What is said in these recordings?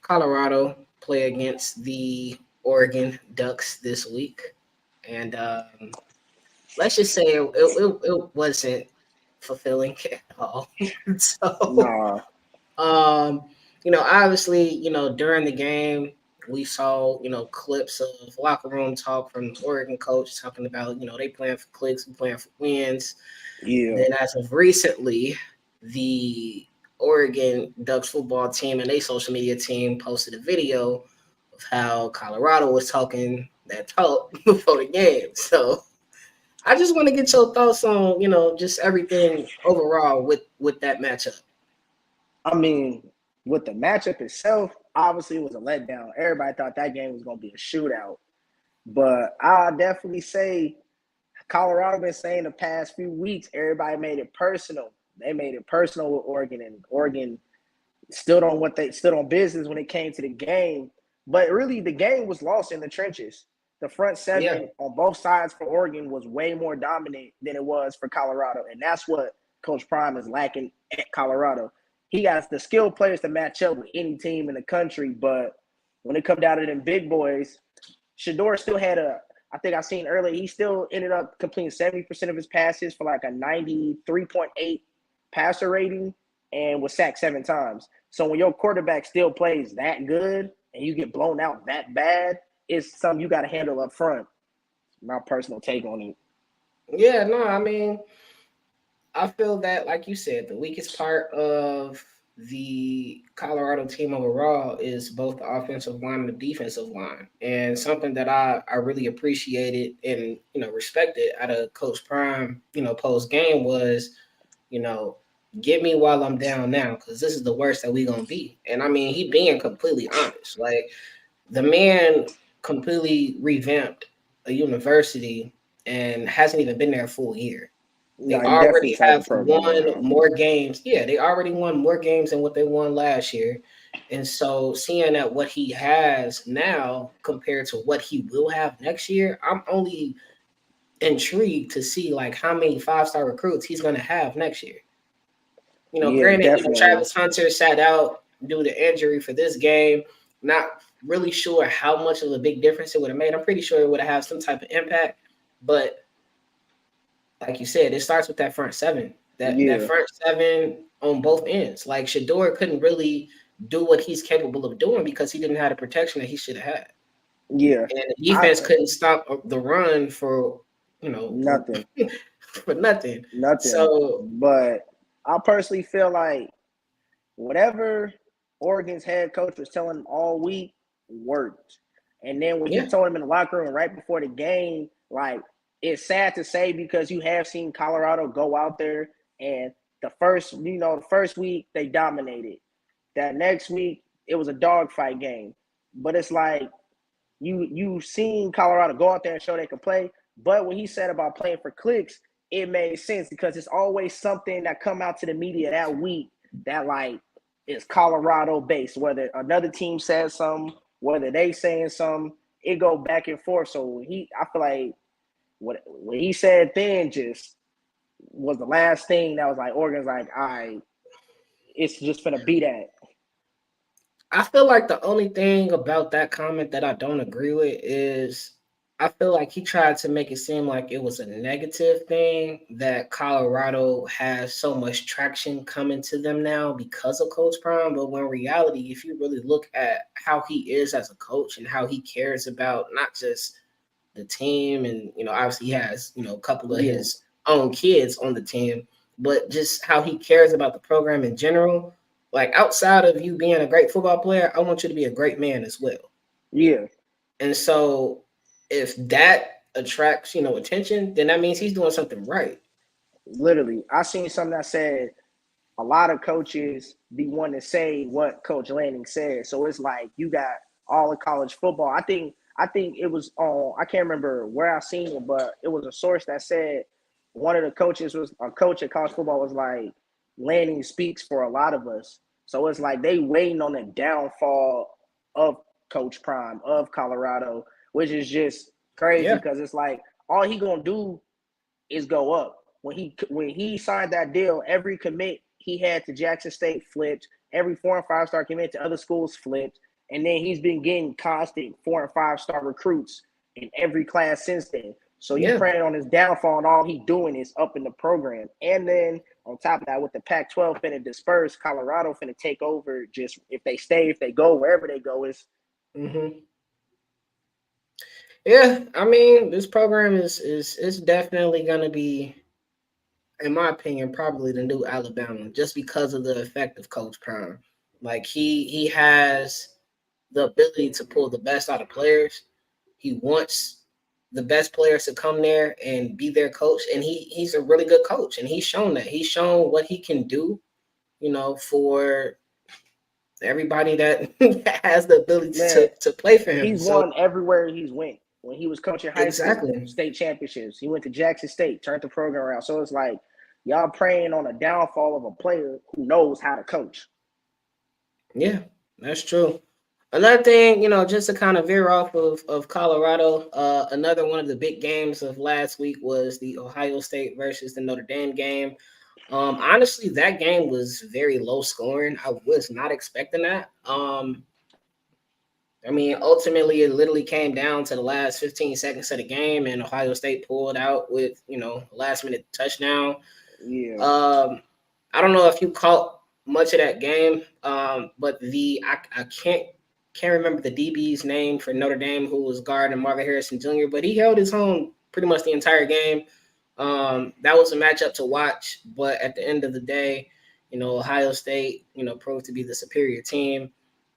Colorado play against the Oregon Ducks this week, and let's just say it wasn't fulfilling at all. So, Nah, um, obviously, during the game, we saw, clips of locker room talk from the Oregon coach talking about, they playing for clicks, we playing for wins. yeah, Then, as of recently, the Oregon Ducks football team and their social media team posted a video of how Colorado was talking that talk before the game. So I just want to get your thoughts on, just everything overall with that matchup. I mean, with the matchup itself, obviously it was a letdown. Everybody thought that game was going to be a shootout. But I'll definitely say Colorado been saying the past few weeks, everybody made it personal. They made it personal with Oregon, and Oregon stood on business when it came to the game. But really, the game was lost in the trenches. The front Yeah, seven on both sides for Oregon was way more dominant than it was for Colorado, and that's what Coach Prime is lacking at Colorado. He got the skilled players to match up with any team in the country, but when it come down to them big boys, Shador still had a. I think I seen earlier. He still ended up completing 70% of his passes for like a 93.8 passer rating, and was sacked 7 times. So when your quarterback still plays that good and you get blown out that bad, it's something you got to handle up front. My personal take on it. yeah, no, I mean, I feel that, like you said, the weakest part of the Colorado team overall is both the offensive line and the defensive line. And something that I really appreciated and, respected out of Coach Prime, post game was, you know, get me while I'm down now, because this is the worst that we gonna be. And I mean, he being completely honest. Like, the man completely revamped a university and hasn't even been there a full year. They No, he definitely already turned the have program won around. more games. Yeah, they already won more games than what they won last year. And so, seeing that what he has now compared to what he will have next year, I'm only intrigued to see like how many 5-star recruits he's going to have next year. Yeah, Granted, definitely. Travis Hunter sat out due to injury for this game. Not really sure how much of a big difference it would have made. I'm pretty sure it would have had some type of impact, but like you said, it starts with that front seven. That Yeah, front seven on both ends. Like, Shador couldn't really do what he's capable of doing because he didn't have the protection that he should have had, yeah. and the I defense couldn't stop the run for for Nothing, for nothing. nothing. So But I personally feel like whatever Oregon's head coach was telling him all week worked. And then when he yeah, told him in the locker room right before the game, like it's sad to say because you have seen Colorado go out there and the first week they dominated. That next week it was a dogfight game. But it's like you seen Colorado go out there and show they can play. But when he said about playing for clicks, it made sense because it's always something that come out to the media that week that like is Colorado based. Whether another team says something, whether they saying something, it go back and forth. So I feel like what he said then just was the last thing that was like Oregon's like, all right, it's just gonna be that. I feel like the only thing about that comment that I don't agree with is I feel like he tried to make it seem like it was a negative thing that Colorado has so much traction coming to them now because of Coach Prime. But when reality, if you really look at how he is as a coach and how he cares about not just the team, and obviously he has a couple of Yeah, his own kids on the team, but just how he cares about the program in general. Like, outside of you being a great football player, I want you to be a great man as well. yeah, And so, if that attracts attention, then that means he's doing something right. literally. I seen something that said a lot of coaches be wanting to say what Coach Lanning said. So it's like you got all of college football. I think it was on. I can't remember where I seen it, but it was a source that said one of the coaches was a coach at college football was like Lanning speaks for a lot of us. So it's like they waiting on the downfall of Coach Prime of Colorado, which is just crazy Yeah, because it's like all he gonna do is go up. When he signed that deal, every commit he had to Jackson State flipped. Every 4 and 5 star commit to other schools flipped. And then he's been getting constant 4 and 5 star recruits in every class since then. So you Yeah. praying on his downfall, and all he doing is up in the program. And then on top of that, with the Pac-12 finna disperse, Colorado finna take over. Just if they stay, if they go, wherever they go is. Mm-hmm. Yeah, I mean, this program is definitely gonna be, in my opinion, probably the new Alabama, just because of the effect of Coach Prime. Like he has the ability to pull the best out of players. He wants the best players to come there and be their coach, and he's a really good coach, and he's shown that. He's shown what he can do, for everybody that has the ability Man, to play for him. he's So won everywhere he's went. When he was coaching high school, exactly. state championships. He went to Jackson State, turned the program around. So it's like y'all praying on a downfall of a player who knows how to coach. Yeah, that's true. Another thing, just to kind of veer off of Colorado, another one of the big games of last week was the Ohio State versus the Notre Dame game. Honestly, that game was very low scoring. I was not expecting that. I mean, ultimately, it literally came down to the last 15 seconds of the game, and Ohio State pulled out with, last minute touchdown. Yeah. I don't know if you caught much of that game, but I can't remember the DB's name for Notre Dame who was guarding Marvin Harrison Jr., but he held his own pretty much the entire game. That was a matchup to watch, but at the end of the day, Ohio State, proved to be the superior team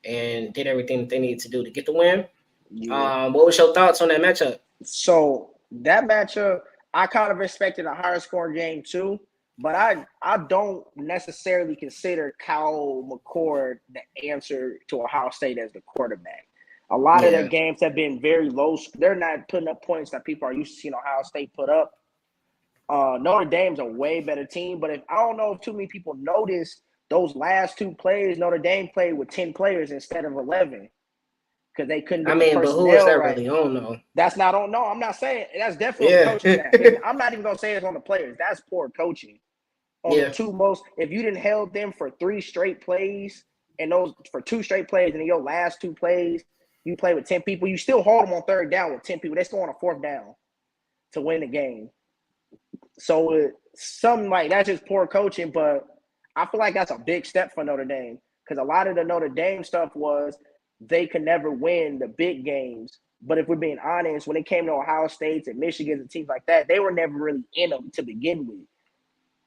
and did everything that they needed to do to get the win. Yeah. What was your thoughts on that matchup? So that matchup, I kind of expected a higher scoring game too, but I don't necessarily consider Kyle McCord the answer to Ohio State as the quarterback. A lot of their Yeah. games have been very low. They're not putting up points that people are used to seeing Ohio State put up. Notre Dame's a way better team, but I don't know if too many people noticed those last two plays, Notre Dame played with 10 players instead of 11 because they couldn't I get the mean, but who is personnel that right. really on though? That's not on. No, I'm not saying that's definitely on the Yeah. coaching staff. I'm not even gonna say it's on the players. That's poor coaching. On the Yeah. two most, if you didn't held them for 3 straight plays and those for 2 straight plays, and in your last 2 plays you play with 10 people, you still hold them on third down with 10 people. They score on a fourth down to win the game. So something like that's just poor coaching, but I feel like that's a big step for Notre Dame because a lot of the Notre Dame stuff was they could never win the big games. But if we're being honest, when it came to Ohio States and Michigan and teams like that, they were never really in them to begin with.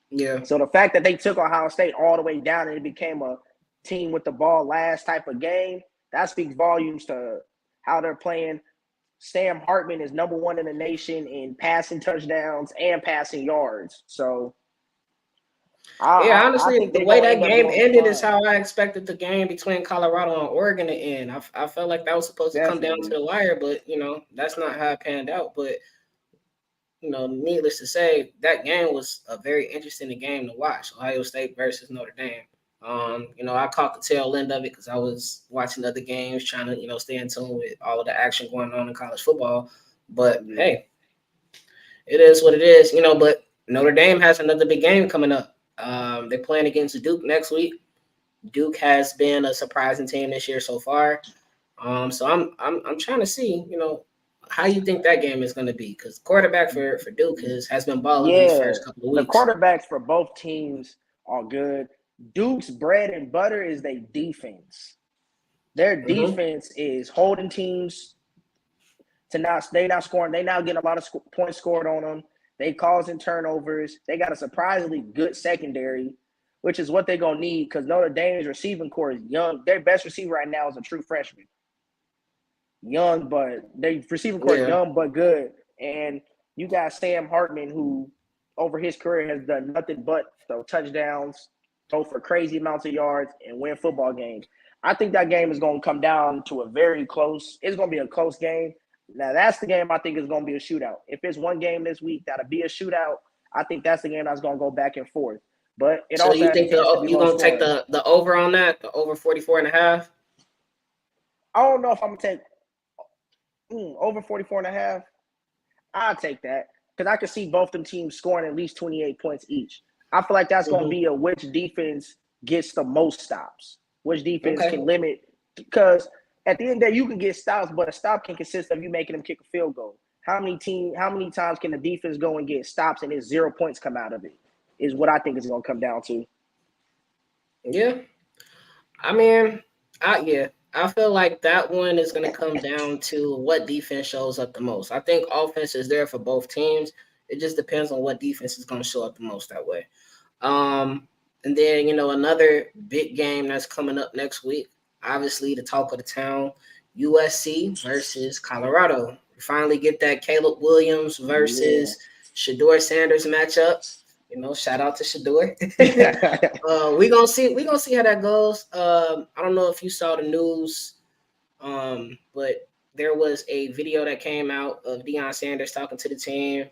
Yeah. So the fact that they took Ohio State all the way down and it became a team with the ball last type of game, that speaks volumes to how they're playing. Sam Hartman is number 1 in the nation in passing touchdowns and passing yards. So Yeah, I honestly, think the they're way going to that end up game doing ended is fine. how I expected the game between Colorado and Oregon to end. I felt like that was supposed to come down to Definitely. the wire, but that's not how it panned out. But needless to say, that game was a very interesting game to watch. Ohio State versus Notre Dame. I caught the tail end of it because I was watching other games, trying to stay in tune with all of the action going on in college football. But Yeah. hey, it is what it is, But Notre Dame has another big game coming up. They're playing against Duke next week. Duke has been a surprising team this year so far. So I'm trying to see, how you think that game is going to be because quarterback for Duke has been balling these Yeah, first couple of the weeks. quarterbacks for both teams are good. Duke's bread and butter is their defense. Their Mm-hmm. defense is holding teams to not scoring. They now getting a lot of points scored on them. They causing turnovers. They got a surprisingly good secondary, which is what they're gonna need because Notre Dame's receiving core is young. Their best receiver right now is a true freshman. Young, but their receiving core is Yeah. young but good. And you got Sam Hartman, who over his career has done nothing but throw touchdowns, throw for crazy amounts of yards, and win football games. I think that game is going to come down to a very close. It's going to be a close game. Now, that's the game I think is going to be a shootout. If it's one game this week that'll be a shootout, I think that's the game that's going to go back and forth. But it So also you has a think chance to be you're low going to take scoring. the over on that, the over 44.5? I don't know if I'm going to take over 44.5. I'll take that because I can see both them teams scoring at least 28 points each. I feel like that's going to Mm-hmm. be which defense gets the most stops, which defense Okay. can limit because at the end of the day, you can get stops, but a stop can consist of you making them kick a field goal. How many times can the defense go and get stops and there's 0 points come out of it? Is what I think it's going to come down to. Yeah. I mean, I feel like that one is going to come down to what defense shows up the most. I think offense is there for both teams. It just depends on what defense is going to show up the most that way. And then, another big game that's coming up next week, obviously the talk of the town, USC versus Colorado. We finally get that Caleb Williams versus Shedeur Sanders matchup. Shout out to Shedeur. we gonna see how that goes. I don't know if you saw the news, but there was a video that came out of Deion Sanders talking to the team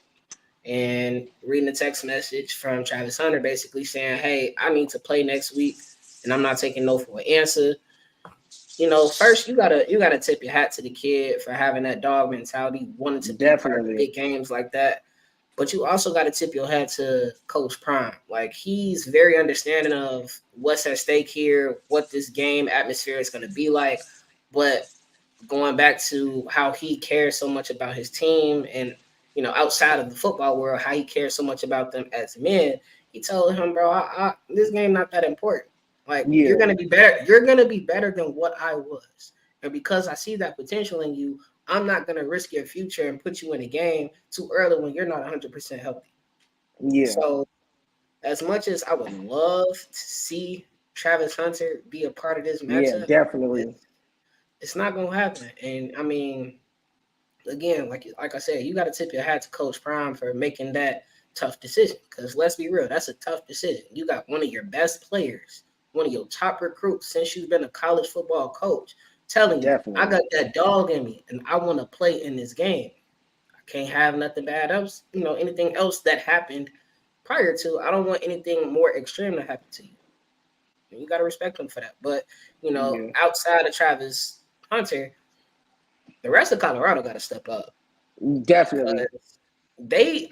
and reading a text message from Travis Hunter, basically saying, "Hey, I need to play next week, and I'm not taking no for an answer." First you gotta tip your hat to the kid for having that dog mentality, wanting to be part of big games like that. But you also got to tip your hat to Coach Prime. Like, he's very understanding of what's at stake here, what this game atmosphere is going to be like. But going back to how he cares so much about his team and, outside of the football world, how he cares so much about them as men, he told him, bro, this game not that important. Like, you're going to be better. You're going to be better than what I was. And because I see that potential in you, I'm not going to risk your future and put you in a game too early when you're not 100% healthy. Yeah. So as much as I would love to see Travis Hunter be a part of this matchup, definitely, it's not going to happen. And, I mean, again, like I said, you got to tip your hat to Coach Prime for making that tough decision. Because let's be real, that's a tough decision. You got one of your best players, one of your top recruits since you've been a college football coach, telling you, I got that dog in me and I want to play in this game. I can't have nothing bad else, anything else that happened prior to. I don't want anything more extreme to happen to you. And you got to respect them for that. But, outside of Travis Hunter, the rest of Colorado got to step up. Definitely.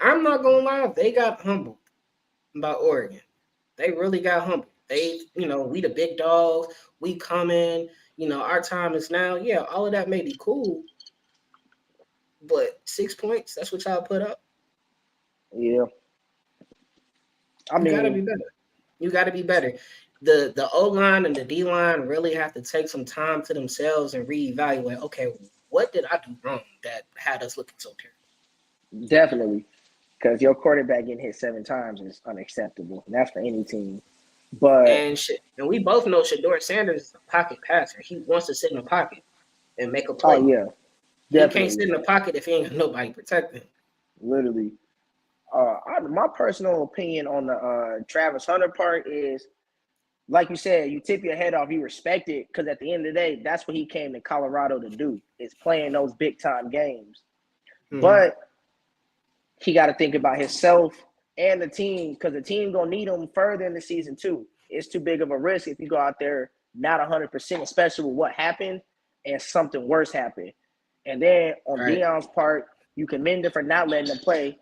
I'm not going to lie, they got humbled by Oregon. They really got humbled. They, we the big dogs. We coming. Our time is now. Yeah, all of that may be cool, but 6 points, that's what y'all put up. Yeah. I mean, you gotta be better. You gotta be better. The O-line and the D-line really have to take some time to themselves and reevaluate, okay, what did I do wrong that had us looking so terrible? Definitely. Because your quarterback getting hit 7 times is unacceptable. And that's for any team. But and we both know Shedeur Sanders is a pocket passer. He wants to sit in the pocket and make a play. Oh, yeah. Definitely. He can't sit in the pocket if he ain't got nobody protecting him. Literally. My personal opinion on the Travis Hunter part is, like you said, you tip your head off, you respect it, because at the end of the day, that's what he came to Colorado to do, is playing those big-time games. Mm-hmm. But he got to think about himself and the team, because the team going to need him further in the season too. It's too big of a risk if you go out there not 100%, especially with what happened and something worse happened. And then on Deion's part, you commend him for not letting him play,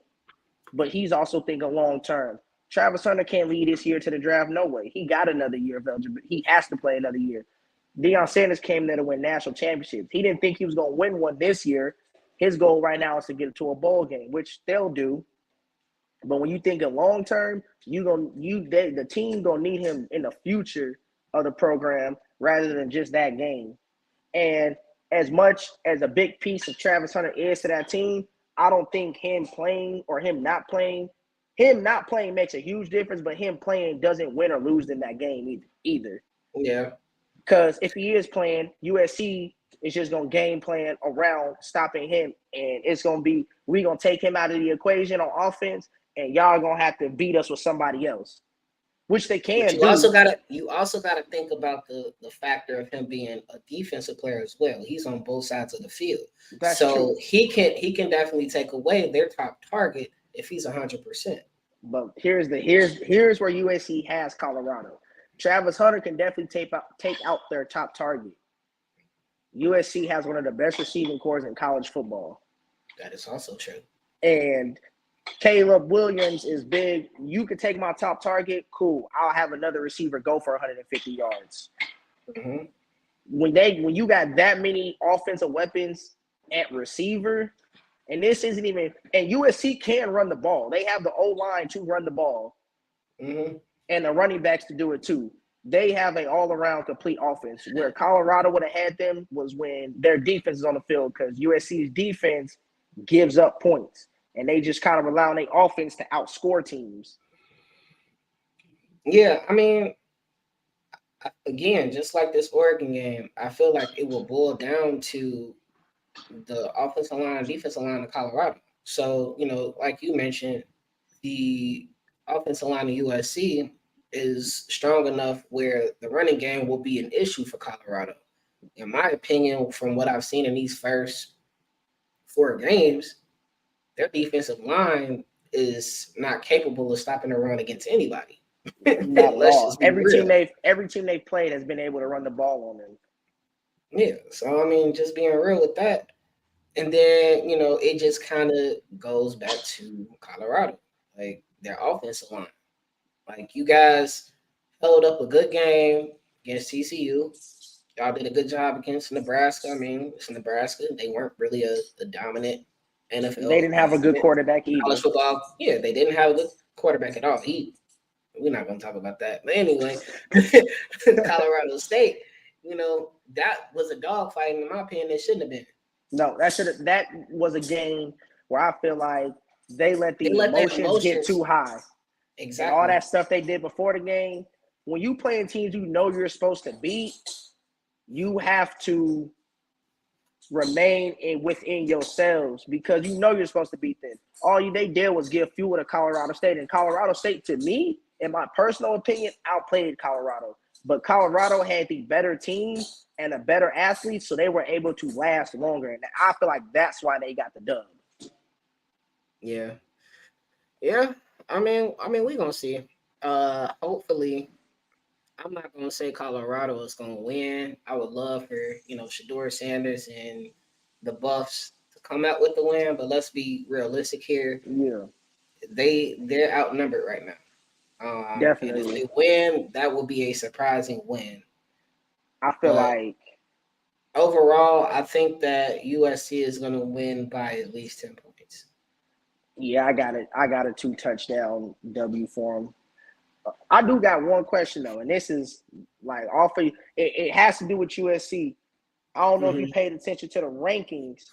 but he's also thinking long term. Travis Hunter can't lead this year to the draft, no way. He got another year of eligibility. He has to play another year. Deion Sanders came there to win national championships. He didn't think he was going to win one this year. His goal right now is to get to a bowl game, which they'll do. But when you think of long term, the team gonna need him in the future of the program rather than just that game. And as much as a big piece of Travis Hunter is to that team, I don't think him playing or him not playing makes a huge difference. But him playing doesn't win or lose in that game either. Yeah. Because if he is playing, USC is just gonna game plan around stopping him, and it's gonna be we gonna take him out of the equation on offense. And y'all gonna have to beat us with somebody else, which they can. You also gotta think about the factor of him being a defensive player as well. He's on both sides of the field, so true. He can definitely take away their top target if he's 100%. But here's where USC has Colorado. Travis Hunter can definitely take out their top target. USC has one of the best receiving corps in college football. That is also true. And Caleb Williams is big. You could take my top target. Cool. I'll have another receiver go for 150 yards. Mm-hmm. when you got that many offensive weapons at receiver, and this isn't even, and USC can run the ball. They have the O-line to run the ball Mm-hmm. and the running backs to do it too. They have an all-around complete offense. Where Colorado would have had them was when their defense is on the field, because USC's defense gives up points, and they just kind of rely on their offense to outscore teams. Yeah, I mean, again, just like this Oregon game, I feel like it will boil down to the offensive line and defensive line of Colorado. So, like you mentioned, the offensive line of USC is strong enough where the running game will be an issue for Colorado. In my opinion, from what I've seen in these first 4 games, their defensive line is not capable of stopping a run against anybody. Not at Let's all. just be real. Every team they've played has been able to run the ball on them. Yeah. So I mean, just being real with that. And then, it just kind of goes back to Colorado, like their offensive line. Like you guys held up a good game against TCU. Y'all did a good job against Nebraska. I mean, it's Nebraska. They weren't really a dominant They NFL didn't have a good quarterback college either. football. Yeah, they didn't have a good quarterback at all. We're not going to talk about that. But anyway, Colorado State, that was a dogfight. In my opinion, it shouldn't have been. No, that was a game where I feel like they let They the let their emotions get too high. And all exactly. that stuff they did before the game. When you playing teams you know you're supposed to beat, you have to remain within yourselves, because you know you're supposed to beat them. They did was give fuel to Colorado State. And Colorado State, to me, in my personal opinion, outplayed Colorado. But Colorado had the better team and a better athlete, so they were able to last longer. And I feel like that's why they got the dub. Yeah. Yeah. I mean, we're gonna see. Hopefully, I'm not gonna say Colorado is gonna win. I would love for, Shador Sanders and the Buffs to come out with the win, but let's be realistic here. Yeah, They're outnumbered right now. And if definitely. they win, that will be a surprising win. I feel But like overall, I think that USC is gonna win by at least 10 points. I got it. I got a 2-touchdown W for them. I do got one question though, and this is like off of it has to do with USC. I don't know if you Mm-hmm. paid attention to the rankings,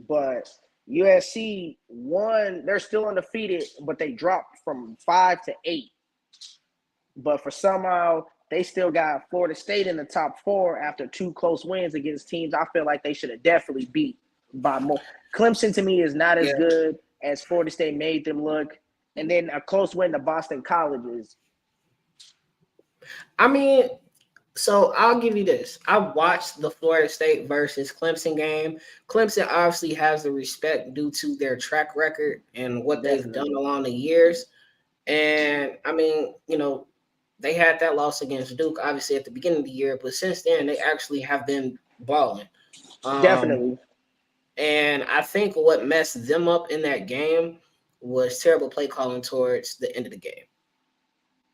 but USC won. They're still undefeated, but they dropped from 5 to 8. But for somehow they still got Florida State in the top 4 after 2 close wins against teams I feel like they should have definitely beat by more. Clemson to me is not as Yeah. good as Florida State made them look. And then a close win to Boston College is. I mean, so I'll give you this. I watched the Florida State versus Clemson game. Clemson obviously has the respect due to their track record and what they've done Definitely. along the years. And I mean, they had that loss against Duke, obviously at the beginning of the year, but since then they actually have been balling. Um, Definitely. and I think what messed them up in that game was terrible play calling towards the end of the game.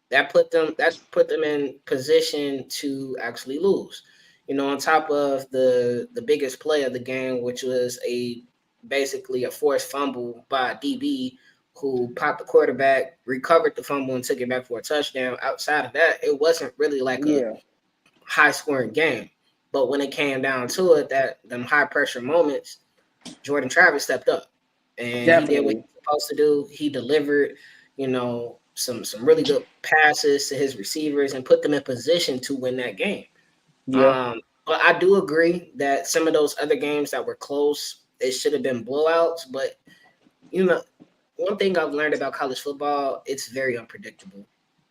That put them in position to actually lose. On top of the biggest play of the game, which was basically a forced fumble by a DB who popped the quarterback, recovered the fumble, and took it back for a touchdown. Outside of that, it wasn't really like a Yeah. high scoring game. But when it came down to it, that them high pressure moments, Jordan Travis stepped up and he did what he Definitely. was supposed to do. He delivered, some really good passes to his receivers and put them in position to win that game. Yeah. But I do agree that some of those other games that were close, it should have been blowouts. But one thing I've learned about college football, it's very unpredictable.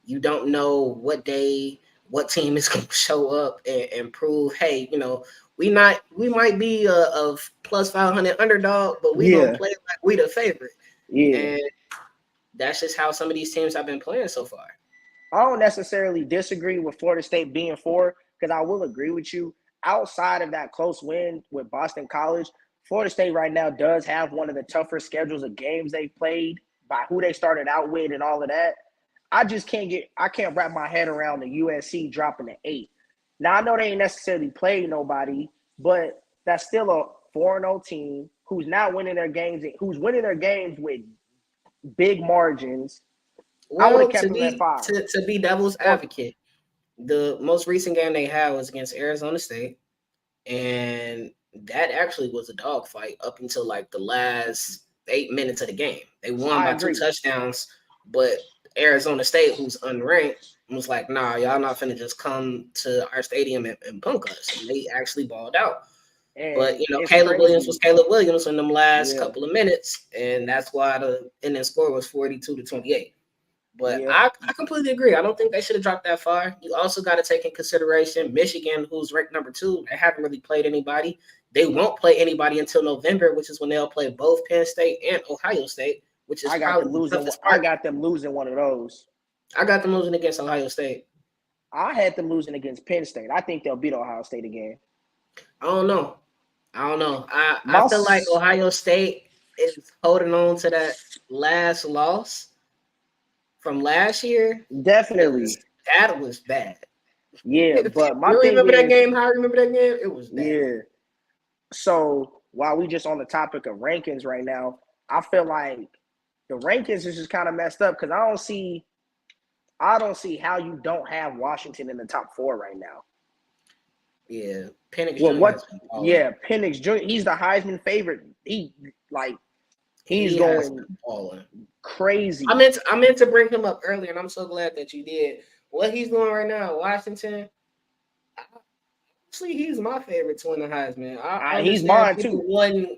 You don't know what day, what team is going to show up and prove, hey, we might be a plus 500 underdog, but we gonna Yeah. play like we the favorite, Yeah. and that's just how some of these teams have been playing so far. I don't necessarily disagree with Florida State being 4, because I will agree with you. Outside of that close win with Boston College, Florida State right now does have one of the tougher schedules of games they've played by who they started out with and all of that. I can't wrap my head around the USC dropping to 8. Now I know they ain't necessarily played nobody, but that's still a 4-0 team who's not winning their games, who's winning their games with big margins. I would have Well, kept them at 5. to be devil's Or advocate, the most recent game they had was against Arizona State, and that actually was a dogfight up until like the last 8 minutes of the game. They won I by 2 agree. touchdowns, but Arizona State, who's unranked, was like, "Nah, y'all not finna just come to our stadium and punk us." And they actually balled out. But And it's Caleb Williams was crazy. Caleb Williams in them last Yeah, couple of minutes, and that's why the ending score was 42-28. But yeah. I completely agree. I don't think they should have dropped that far. You also got to take in consideration Michigan, who's ranked number 2. They haven't really played anybody. They won't play anybody until November, which is when they'll play both Penn State and Ohio State, which is I got them probably the losing. toughest I part. got them losing one of those. I got them losing against Ohio State. I had them losing against Penn State. I think they'll beat Ohio State again. I don't know. I My feel like Ohio State is holding on to that last loss from last year. definitely, That was bad. yeah. But my You thing remember that is, game? How I remember that game? It was bad. yeah. So while we just on the topic of rankings right now, I feel like the rankings is just kind of messed up because I don't see how you don't have Washington in the top 4 right now. Yeah, Penix Well, Jr. what? has been balling. Yeah, Penix Jr. He's the Heisman favorite. He's He has going been balling. crazy. I meant to bring him up earlier, and I'm so glad that you did. What he's doing right now, Washington. Actually, he's my favorite to win the Heisman. I He's understand mine people too. want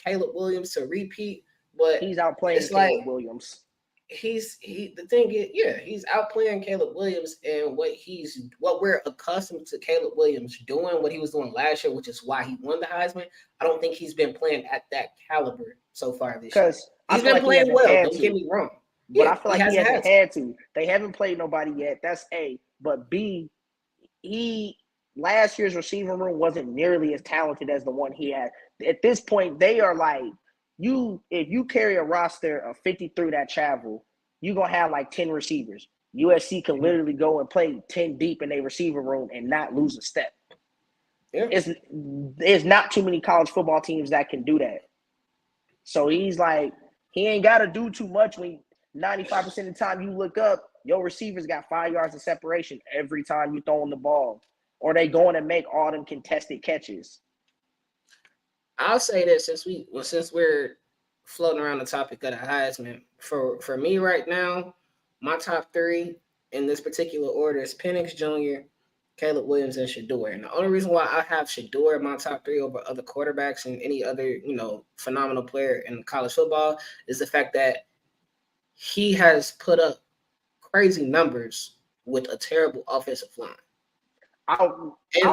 Caleb Williams to repeat, but He's outplaying it's like Caleb Williams. the thing is, yeah, he's outplaying Caleb Williams, and what we're accustomed to Caleb Williams doing, what he was doing last year, which is why he won the Heisman. I don't think he's been playing at that caliber so far this year. Because I He's feel been like he playing hasn't well. had Don't get to. me wrong. But Yeah, I feel like he hasn't hasn't had to. They haven't played nobody yet. That's A. But B, he last year's receiving room wasn't nearly as talented as the one he had. At this point, they are like if you carry a roster of 53 that travel, you're gonna have like 10 receivers. USC can literally go and play 10 deep in a receiver room and not lose a step. Yeah. There's not too many college football teams that can do that. So he's like, he ain't got to do too much when 95% of the time you look up, your receivers got 5 yards of separation every time you throw in the ball, or they going to make all them contested catches. I'll say this since we're floating around the topic of the Heisman, for me right now, my top 3 in this particular order is Penix Jr., Caleb Williams, and Shador. And the only reason why I have Shador in my top 3 over other quarterbacks and any other phenomenal player in college football is the fact that he has put up crazy numbers with a terrible offensive line. I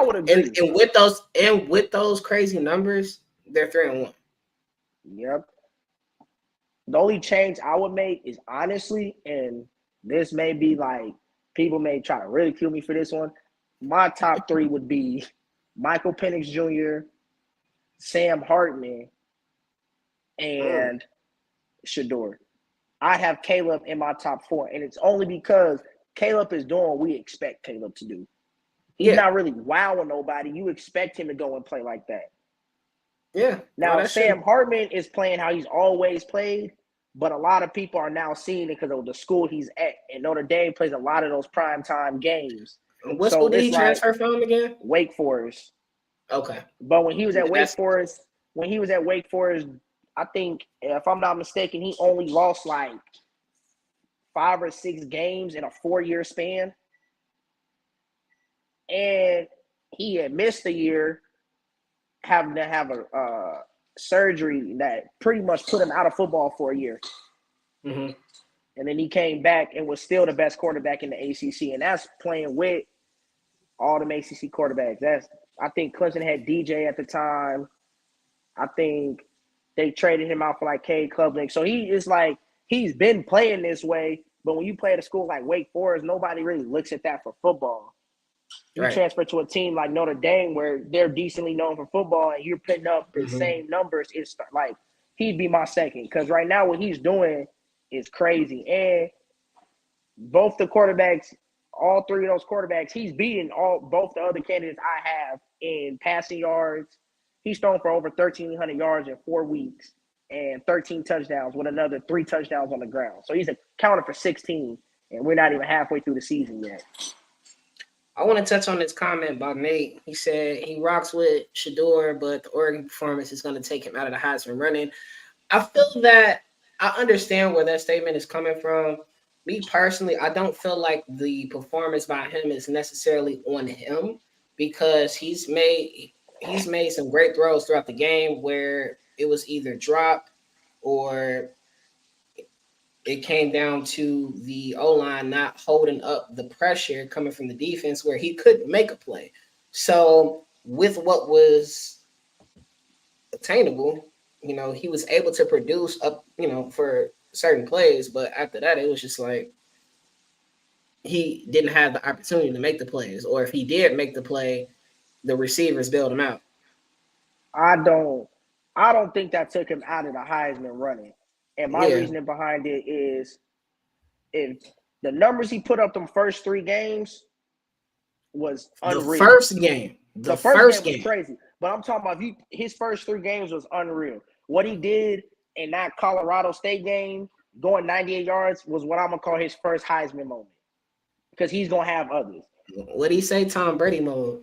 would agree. And with those crazy numbers, they're 3-1. Yep. The only change I would make is honestly, and this may be like people may try to ridicule me for this one. My top 3 would be Michael Penix Jr., Sam Hartman, and Shador. I have Caleb in my top 4, and it's only because Caleb is doing what we expect Caleb to do. He's not really wowing nobody. You expect him to go and play like that. Yeah. Now, Sam Hartman is playing how he's always played, but a lot of people are now seeing it because of the school he's at. And Notre Dame plays a lot of those primetime games. What school did he transfer from again? Wake Forest. Okay. But when he was at Wake Forest, I think, if I'm not mistaken, he only lost like 5 or 6 games in a 4-year span. And he had missed a year having to have a surgery that pretty much put him out of football for a year. Mm-hmm. And then he came back and was still the best quarterback in the ACC. And that's playing with all them ACC quarterbacks. I think Clemson had DJ at the time. I think they traded him out for like Cade Klubnik. So he is like, he's been playing this way. But when you play at a school like Wake Forest, nobody really looks at that for football. You transfer to a team like Notre Dame where they're decently known for football and you're putting up the same numbers. It's like he'd be my second because right now what he's doing is crazy. And both the quarterbacks all three of those quarterbacks, he's beaten both the other candidates I have in passing yards. He's thrown for over 1,300 yards in 4 weeks and 13 touchdowns with another 3 touchdowns on the ground. So he's accounted for 16, and we're not even halfway through the season yet. I want to touch on this comment by Nate. He said he rocks with Shedeur, but the Oregon performance is going to take him out of the Heisman running. I feel that I understand where that statement is coming from. Me personally, I don't feel like the performance by him is necessarily on him because he's made some great throws throughout the game where it was either dropped or it came down to the O-line not holding up the pressure coming from the defense where he couldn't make a play. So with what was attainable, he was able to produce up, for certain plays, but after that, it was just like he didn't have the opportunity to make the plays, or if he did make the play, the receivers bailed him out. I don't think that took him out of the Heisman running. And my reasoning behind it is if the numbers he put up them first 3 games was unreal. The first game was crazy. But I'm talking about his first 3 games was unreal. What he did in that Colorado State game, going 98 yards, was what I'm going to call his first Heisman moment. Because he's going to have others. What did he say? Tom Brady mode.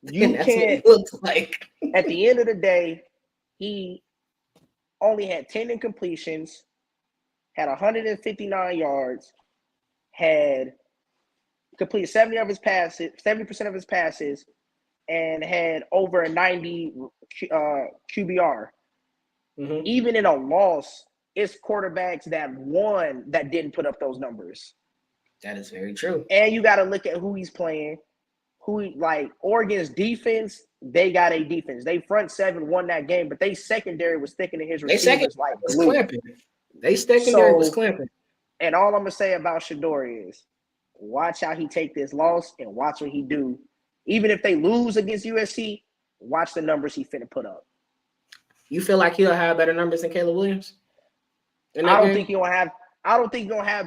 You That's can't. what it looked like. At the end of the day, he only had 10 incompletions, had 159 yards, had completed 70% of his passes, and had over a 90 QBR. Mm-hmm. Even in a loss, it's quarterbacks that won that didn't put up those numbers. That is very true. And you got to look at who he's playing. Oregon's defense, they got a defense. They front 7 won that game, but they secondary was sticking to his receivers like glue. They secondary was clamping. And all I'm going to say about Shedeur is watch how he take this loss and watch what he do. Even if they lose against USC, watch the numbers he finna put up. You feel like he'll have better numbers than Caleb Williams? I don't think he'll have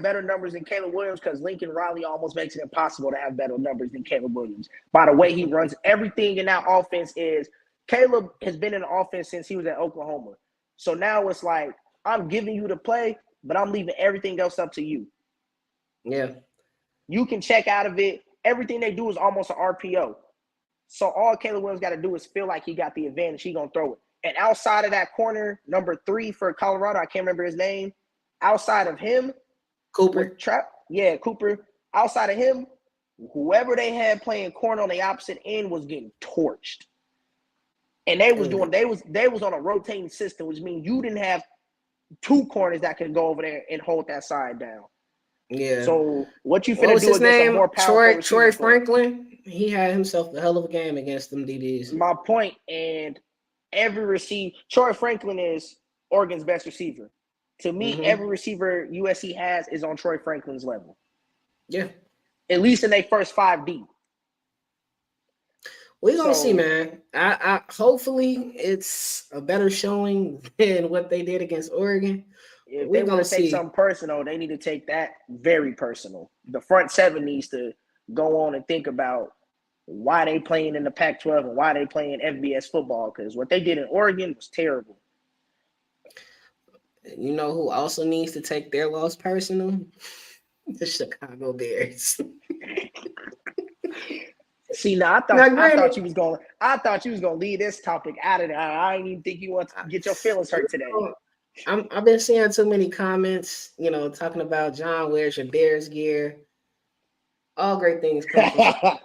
better numbers than Caleb Williams because Lincoln Riley almost makes it impossible to have better numbers than Caleb Williams. By the way he runs everything in that offense is Caleb has been in the offense since he was at Oklahoma. So now it's like, I'm giving you the play, but I'm leaving everything else up to you. Yeah. You can check out of it. Everything they do is almost an RPO. So all Caleb Williams got to do is feel like he got the advantage. He's going to throw it. And outside of that corner, number 3 for Colorado, I can't remember his name. Outside of him, Cooper. Cooper. Outside of him, whoever they had playing corner on the opposite end was getting torched. And they was on a rotating system, which means you didn't have 2 corners that could go over there and hold that side down. Yeah. So what you finna do against a more powerful Troy Franklin? He had himself a hell of a game against them DBs. My point, and every receiver, Troy Franklin is Oregon's best receiver. To me, every receiver USC has is on Troy Franklin's level. Yeah. At least in their first 5 deep. We're gonna see, man. I hopefully it's a better showing than what they did against Oregon. If they want to take something personal, they need to take that very personal. The front 7 needs to go on and think about why they playing in the Pac-12 and why they playing FBS football, because what they did in Oregon was terrible. You know who also needs to take their loss personal? The Chicago Bears. See, now I thought you was gonna leave this topic out of there. I didn't even think you want to get your feelings hurt today. I've been seeing too many comments, talking about John, where's your Bears gear? All great things come from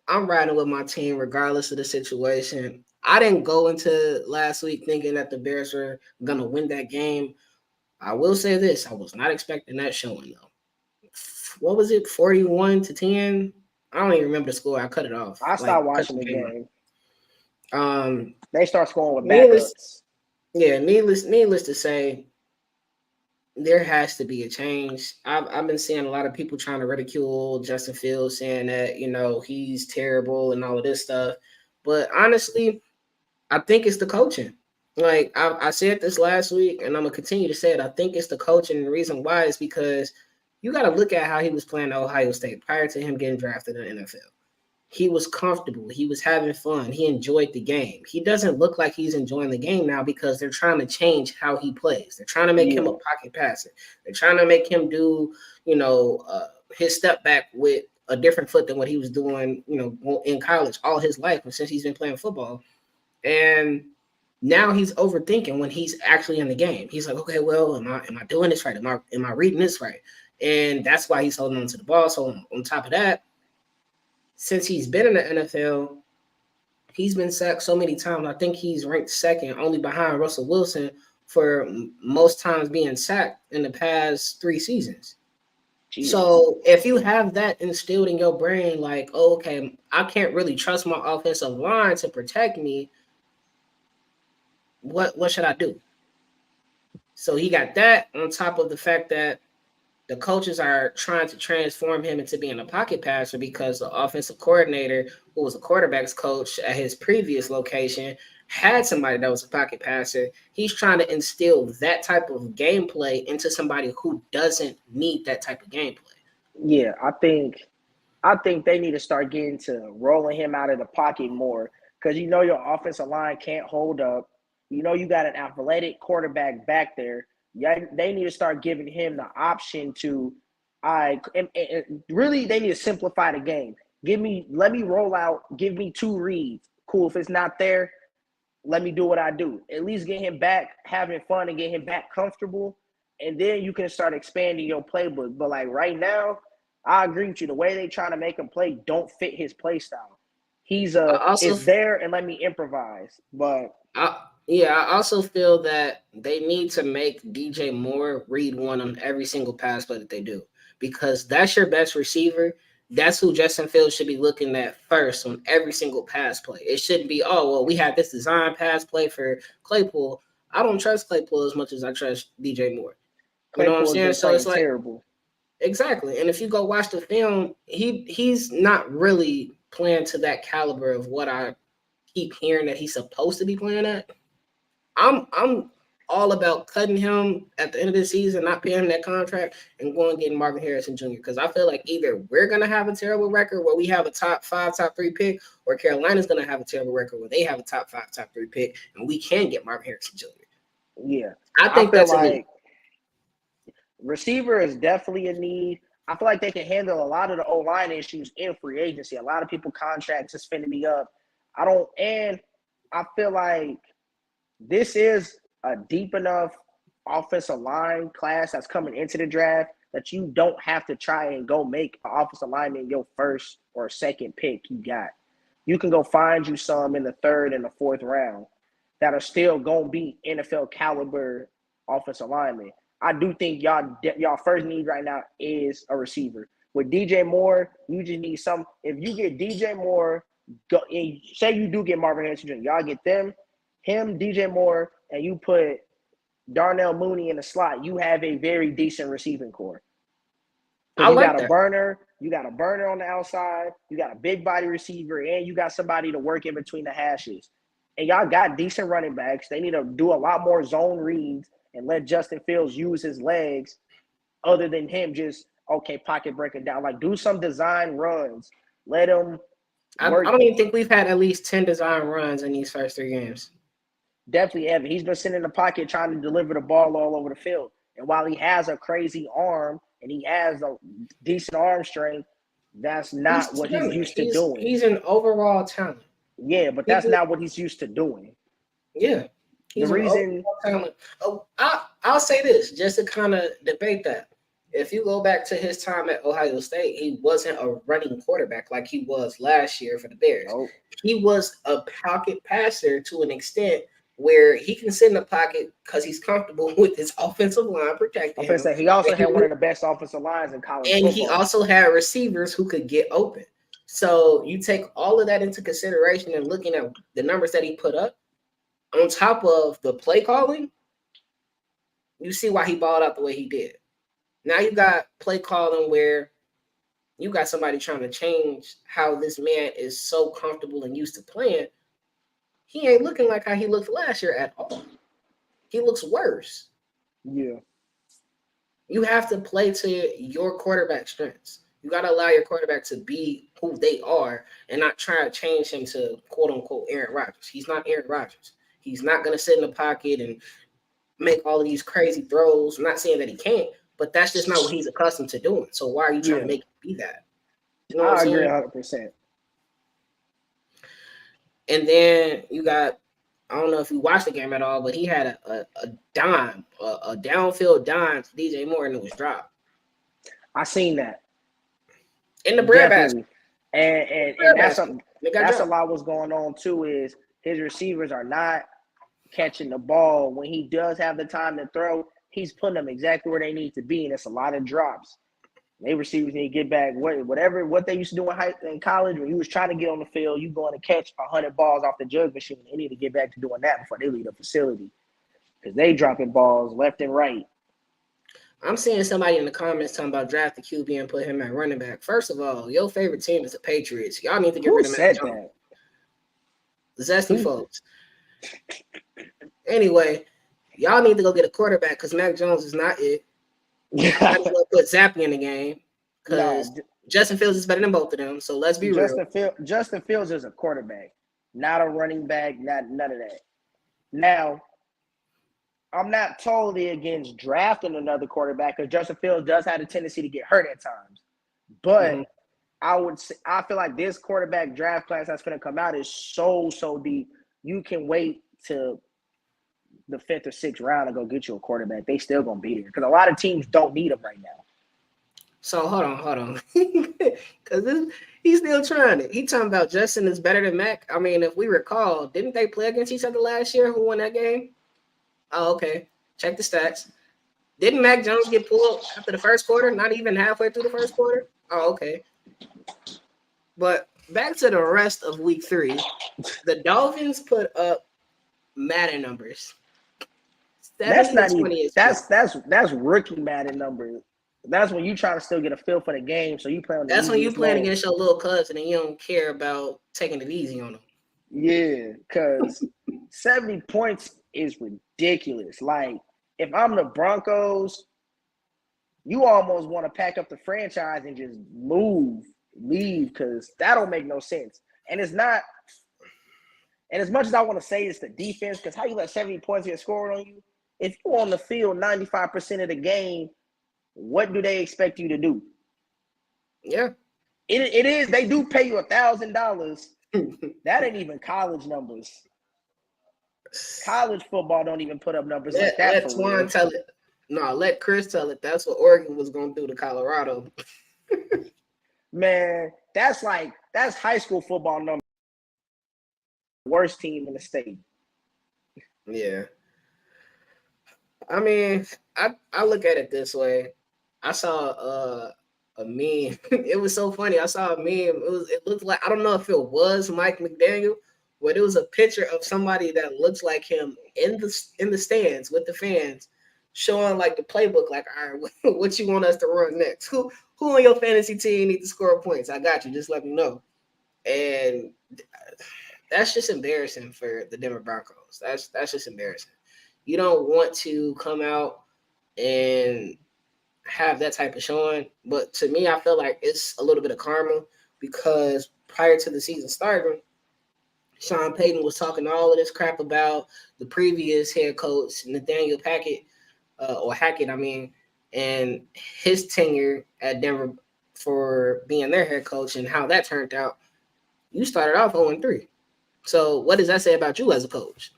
I'm riding with my team regardless of the situation. I didn't go into last week thinking that the Bears were gonna win that game. I will say this: I was not expecting that showing though. What was it? 41-10. I don't even remember the score. I cut it off. I stopped watching the game. They start scoring with backups. Needless to say, there has to be a change. I've been seeing a lot of people trying to ridicule Justin Fields, saying that he's terrible and all of this stuff. But honestly, I think it's the coaching. Like I said this last week, and I'm gonna continue to say it. I think it's the coaching, and the reason why is because You got to look at how he was playing at Ohio State prior to him getting drafted in the NFL. He was comfortable. He was having fun. He enjoyed the game. He doesn't look like he's enjoying the game now because they're trying to change how he plays. They're trying to make him a pocket passer. They're trying to make him do, his step back with a different foot than what he was doing, in college all his life and since he's been playing football. And now he's overthinking when he's actually in the game. He's like, okay, well, am I doing this right? Am I reading this right? And that's why he's holding on to the ball. So on top of that, since he's been in the NFL, he's been sacked so many times. I think he's ranked second, only behind Russell Wilson for most times being sacked in the past 3 seasons. Jesus. So if you have that instilled in your brain, like, oh, okay, I can't really trust my offensive line to protect me, what should I do? So he got that on top of the fact that the coaches are trying to transform him into being a pocket passer because the offensive coordinator, who was a quarterback's coach at his previous location, had somebody that was a pocket passer. He's trying to instill that type of gameplay into somebody who doesn't need that type of gameplay. Yeah, I think they need to start getting to rolling him out of the pocket more because your offensive line can't hold up. You got an athletic quarterback back there. Yeah, they need to start giving him the option to, really they need to simplify the game. Let me roll out. Give me 2 reads. Cool. If it's not there, let me do what I do. At least get him back having fun and get him back comfortable, and then you can start expanding your playbook. But like right now, I agree with you. The way they try to make him play don't fit his play style. He's is there and let me improvise, but. I also feel that they need to make DJ Moore read one on every single pass play that they do because that's your best receiver. That's who Justin Fields should be looking at first on every single pass play. It shouldn't be, oh, well, we have this design pass play for Claypool. I don't trust Claypool as much as I trust DJ Moore. You know what I'm saying? So it's like terrible. Exactly. And if you go watch the film, he's not really playing to that caliber of what I keep hearing that he's supposed to be playing at. I'm all about cutting him at the end of the season, not paying him that contract, and going and getting Marvin Harrison Jr. Because I feel like either we're gonna have a terrible record where we have a top 5, top 3 pick, or Carolina's gonna have a terrible record where they have a top 5, top 3 pick, and we can get Marvin Harrison Jr. Yeah, I think that's like a need. Receiver is definitely a need. I feel like they can handle a lot of the O-line issues in free agency. A lot of people contracts is finna be up. And I feel like this is a deep enough offensive line class that's coming into the draft that you don't have to try and go make an offensive lineman your first or second pick you got. You can go find you some in the 3rd and the 4th round that are still going to be NFL caliber offensive linemen. I do think y'all first need right now is a receiver. With DJ Moore, you just need some. If you get DJ Moore, say you do get Marvin Harrison Jr., y'all get him, DJ Moore, and you put Darnell Mooney in the slot, you have a very decent receiving core. You got a burner on the outside, you got a big body receiver, and you got somebody to work in between the hashes. And y'all got decent running backs. They need to do a lot more zone reads and let Justin Fields use his legs other than him just, pocket breaking down. Like, do some design runs. Let him work. I don't even think we've had at least 10 design runs in these first 3 games. Definitely haven't. He's been sitting in the pocket trying to deliver the ball all over the field. And while he has a crazy arm and he has a decent arm strength, that's not what he's used to doing. He's an overall talent. Yeah, but that's not what he's used to doing. Yeah. He's the reason. Talent. Oh, I'll say this just to kind of debate that. If you go back to his time at Ohio State, he wasn't a running quarterback like he was last year for the Bears. Nope. He was a pocket passer to an extent where he can sit in the pocket because he's comfortable with his offensive line protecting him. He also had one of the best offensive lines in college football. He also had receivers who could get open. So you take all of that into consideration and looking at the numbers that he put up, on top of the play calling, you see why he balled out the way he did. Now you got play calling where you got somebody trying to change how this man is so comfortable and used to playing. He ain't looking like how he looked last year at all. He looks worse. Yeah. You have to play to your quarterback strengths. You got to allow your quarterback to be who they are and not try to change him to quote unquote Aaron Rodgers. He's not Aaron Rodgers. He's not going to sit in the pocket and make all of these crazy throws. I'm not saying that he can't, but that's just not what he's accustomed to doing. So why are you trying to make him be that? You know what I I'm agree saying? 100%. And then you got, I don't know if you watched the game at all, but he had a dime, a downfield dime to DJ Moore, and it was dropped. I seen that. In the bread Definitely. basket. And that's a lot what's going on too, is his receivers are not catching the ball. When he does have the time to throw, he's putting them exactly where they need to be, and it's a lot of drops. They receivers need to get back what they used to do in college when you was trying to get on the field, you going to catch 100 balls off the jug machine. They need to get back to doing that before they leave the facility, because they dropping balls left and right. I'm seeing somebody in the comments talking about draft the QB and put him at running back. First of all, your favorite team is the Patriots. Y'all need to get rid of Mac Jones. Zesty folks. Anyway, y'all need to go get a quarterback because Mac Jones is not it. I need to put Zappy in the game because Justin Fields is better than both of them. So let's be real. Justin Fields is a quarterback, not a running back, none of that. Now, I'm not totally against drafting another quarterback because Justin Fields does have a tendency to get hurt at times. But I feel like this quarterback draft class that's going to come out is so deep. You can wait to the 5th or 6th round and go get you a quarterback. They still going to be there because a lot of teams don't need him right now. So hold on, because he's still trying it. He talking about Justin is better than Mac. I mean, if we recall, didn't they play against each other last year? Who won that game? Oh, okay. Check the stats. Didn't Mac Jones get pulled after the first quarter? Not even halfway through the first quarter? Oh, okay. But back to the rest of week 3. The Dolphins put up Madden numbers. That's not even that's rookie Madden numbers. That's when you try to still get a feel for the game. So you play on the That's when you playing against your little cousin and you don't care about taking it easy on them. Yeah, because 70 points is ridiculous. Like, if I'm the Broncos, you almost want to pack up the franchise and just leave, because that don't make no sense. And it's not, and as much as I want to say it's the defense, because how you let 70 points get scored on you, if you're on the field 95% of the game, what do they expect you to do? Yeah. It is, they do pay you $1,000. That ain't even college numbers. College football don't even put up numbers like that. Let Twan tell it. No, let Chris tell it. That's what Oregon was going to do to Colorado. Man, that's high school football numbers. Worst team in the state. Yeah. I mean, I look at it this way. I saw a meme. It was so funny. I saw a meme. It looked like, I don't know if it was Mike McDaniel, but it was a picture of somebody that looks like him in the stands with the fans, showing like the playbook. Like, all right, what you want us to run next? Who on your fantasy team need to score points? I got you. Just let me know. And that's just embarrassing for the Denver Broncos. That's just embarrassing. You don't want to come out and have that type of showing. But to me, I feel like it's a little bit of karma, because prior to the season starting, Sean Payton was talking all of this crap about the previous head coach, Nathaniel Hackett, and his tenure at Denver for being their head coach and how that turned out. You started off 0-3. So what does that say about you as a coach?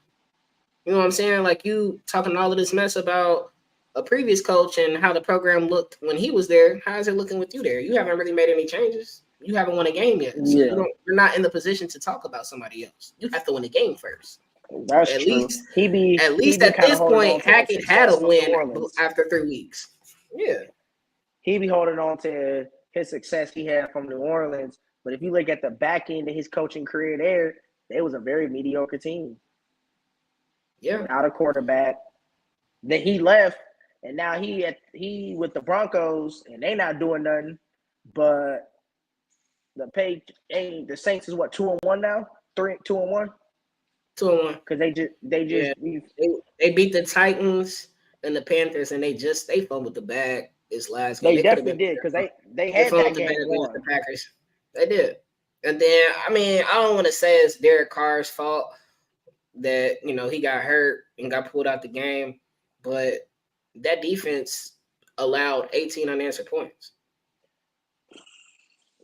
You know what I'm saying? Like, you talking all of this mess about a previous coach and how the program looked when he was there. How is it looking with you there? You haven't really made any changes. You haven't won a game yet. So you're not in the position to talk about somebody else. You have to win a game first. That's at true. At least at this point, Hackett had a win after 3 weeks. Yeah. He be holding on to his success he had from New Orleans. But if you look at the back end of his coaching career there, it was a very mediocre team. Yeah. Without a quarterback. Then he left, and now he with the Broncos, and they not doing nothing. But the Saints is what, 2-1 now? 2-1? 2-1. Because they beat the Titans. and the Panthers, and they fumbled the bag this last game. They They could have definitely been. did because they They had fumbled that the bag game against the won. Packers. They did. And then, I mean, I don't want to say it's Derek Carr's fault that, he got hurt and got pulled out the game, but that defense allowed 18 unanswered points.